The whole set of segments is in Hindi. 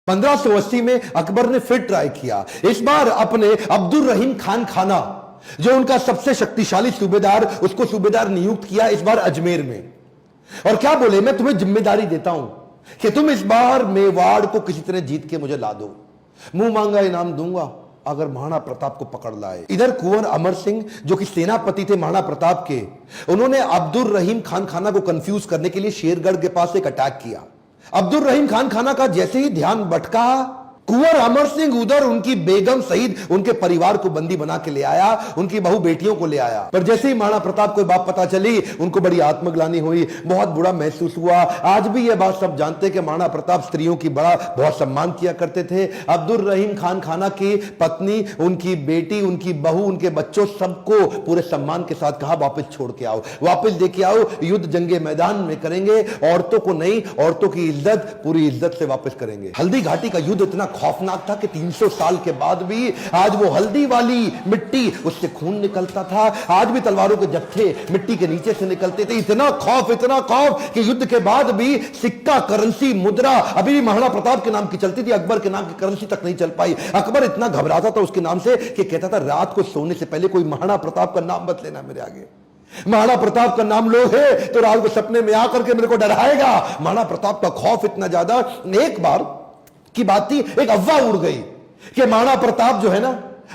1580 में अकबर ने फिर ट्राई किया, इस बार अपने अब्दुल रहीम खान खाना, जो उनका सबसे शक्तिशाली सूबेदार, उसको सूबेदार नियुक्त किया इस बार अजमेर में। और क्या बोले, मैं तुम्हें जिम्मेदारी देता हूं कि तुम इस बार मेवाड़ को किसी तरह जीत के मुझे ला दो, मुंह मांगा इनाम दूंगा अगर महाराणा प्रताप को पकड़ लाए। इधर कुंवर अमर सिंह जो कि सेनापति थे महाराणा प्रताप के, उन्होंने अब्दुल रहीम खान खाना को कंफ्यूज करने के लिए शेरगढ़ के पास एक अटैक किया। अब्दुल रहीम खान खाना का जैसे ही ध्यान भटका, कुंवर अमर सिंह उधर उनकी बेगम सहित उनके परिवार को बंदी बना के ले आया, उनकी बहु बेटियों को ले आया। पर जैसे ही महाराणा प्रताप को बात पता चली, उनको बड़ी आत्मग्लानि हुई, बहुत बुरा महसूस हुआ। आज भी यह बात सब जानते हैं कि महाराणा प्रताप स्त्रियों की बहुत सम्मान किया करते थे। अब्दुल रहीम खान खाना की पत्नी, उनकी बेटी, उनकी बहू, उनके बच्चों, सबको पूरे सम्मान के साथ कहा वापस छोड़ के आओ, वापस लेके आओ, युद्ध जंगे मैदान में करेंगे, औरतों को नहीं, औरतों की इज्जत पूरी इज्जत से वापस करेंगे। हल्दी घाटी का युद्ध इतना खौफनाक था कि 300 साल के बाद भी आज वो हल्दी वाली मिट्टी, उससे खून निकलता था। आज भी तलवारों के जत्थे मिट्टी के नीचे से निकलते थे। इतना खौफ कि युद्ध के बाद भी सिक्का, करेंसी, मुद्रा अभी भी महाराणा प्रताप के नाम की चलती थी, अकबर के नाम की करेंसी तक नहीं चल पाई। अकबर इतना घबराता था उसके नाम से कि कहता था रात को सोने से पहले कोई महाराणा प्रताप का नाम मत लेना मेरे आगे। महाराणा प्रताप का नाम लो है तो रात को सपने में आकर के मेरे को डराएगा। महाराणा प्रताप का खौफ इतना ज्यादा, एक बार की बात थी, एक अफवाह उड़ गई कि महाराणा प्रताप जो है ना,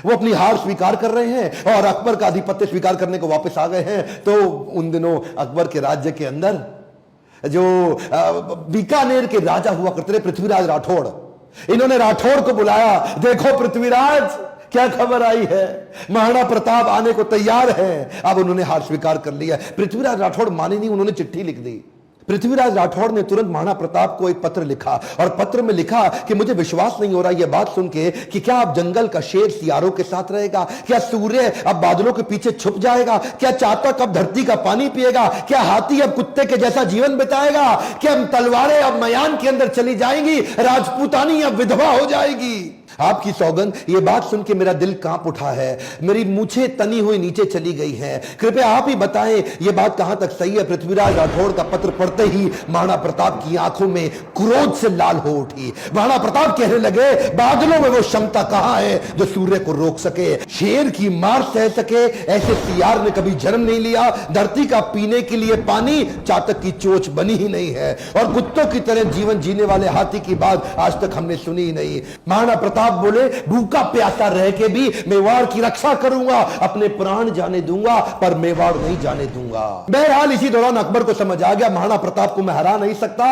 वो अपनी हार स्वीकार कर रहे हैं और अकबर का आधिपत्य स्वीकार करने को वापस आ गए हैं। तो उन दिनों अकबर के राज्य के अंदर जो बीकानेर के राजा हुआ करते थे पृथ्वीराज राठौड़, इन्होंने राठौड़ को बुलाया, देखो पृथ्वीराज क्या खबर आई है, महाराणा प्रताप आने को तैयार है। अब उन्होंने हार स्वीकार कर लिया। पृथ्वीराज राठौड़ माने नहीं, उन्होंने चिट्ठी लिख दी। पृथ्वीराज राठौड़ ने तुरंत महाराणा प्रताप को एक पत्र लिखा और पत्र में लिखा कि मुझे विश्वास नहीं हो रहा यह बात सुन के कि क्या अब जंगल का शेर सियारों के साथ रहेगा, क्या सूर्य अब बादलों के पीछे छुप जाएगा, क्या चातक अब धरती का पानी पिएगा, क्या हाथी अब कुत्ते के जैसा जीवन बिताएगा, क्या तलवारें अब मयान के अंदर चली जाएंगी, राजपूतानी अब विधवा हो जाएगी। आपकी सौगंध, ये बात सुन के मेरा दिल कांप उठा है, मेरी मूछें तनी हुई नीचे चली गई हैं। कृपया आप ही बताएं ये बात कहां तक सही है। पृथ्वीराज राठौड़ का पत्र पढ़ते ही महाराणा प्रताप की आंखों में क्रोध से लाल हो उठी। महाराणा प्रताप कहने लगे, बादलों में वो क्षमता कहां है जो सूर्य को रोक सके, शेर की मार सह सके, ऐसे सियार ने कभी जन्म नहीं लिया। धरती का पीने के लिए पानी चातक की चोंच बनी ही नहीं है और कुत्तों की तरह जीवन जीने वाले हाथी की बात आज तक हमने सुनी ही नहीं। महाराणा प्रताप बोले, भूखा प्यासा रह के भी मेवाड़ की रक्षा करूंगा, अपने प्राण जाने दूंगा पर मेवाड़ नहीं जाने दूंगा। बहरहाल इसी दौरान अकबर को समझ आ गया महाराणा प्रताप को मैं हरा नहीं सकता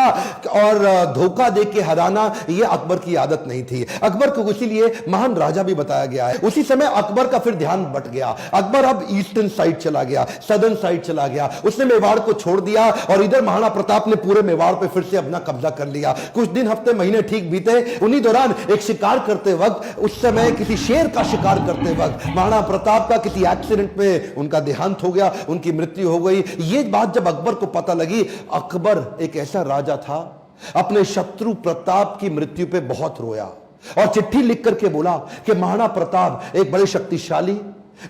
और धोखा दे के हराना यह अकबर की आदत नहीं थी। अकबर को इसीलिए महान राजा भी बताया गया है। उसी समय अकबर का फिर ध्यान बट गया। अकबर अब ईस्टर्न साइड चला गया, सदर्न साइड चला गया, उसने मेवाड़ को छोड़ दिया और इधर महाराणा प्रताप ने पूरे मेवाड़ पे फिर से अपना कब्जा कर लिया। कुछ दिन, हफ्ते, महीने ठीक बीते। उन्हीं दौरान एक शिकार करते वक्त, उस समय किसी शेर का शिकार करते वक्त महाराणा प्रताप का किसी एक्सीडेंट में उनका देहांत हो गया, उनकी मृत्यु हो गई। ये बात जब अकबर को पता लगी, अकबर एक ऐसा राजा था, अपने शत्रु प्रताप की मृत्यु पे बहुत रोया और चिट्ठी लिख करके बोला कि महाराणा प्रताप एक बड़े शक्तिशाली,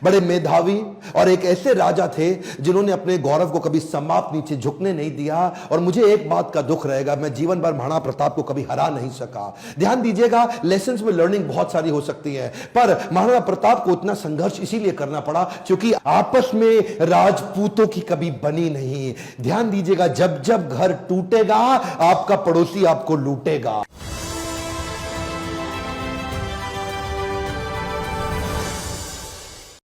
बड़े मेधावी और एक ऐसे राजा थे जिन्होंने अपने गौरव को कभी समाप्त नीचे झुकने नहीं दिया और मुझे एक बात का दुख रहेगा, मैं जीवन भर महाराणा प्रताप को कभी हरा नहीं सका। ध्यान दीजिएगा, लेसन्स में लर्निंग बहुत सारी हो सकती है, पर महाराणा प्रताप को उतना संघर्ष इसीलिए करना पड़ा क्योंकि आपस में राजपूतों की कभी बनी नहीं। ध्यान दीजिएगा, जब जब घर टूटेगा आपका पड़ोसी आपको लूटेगा।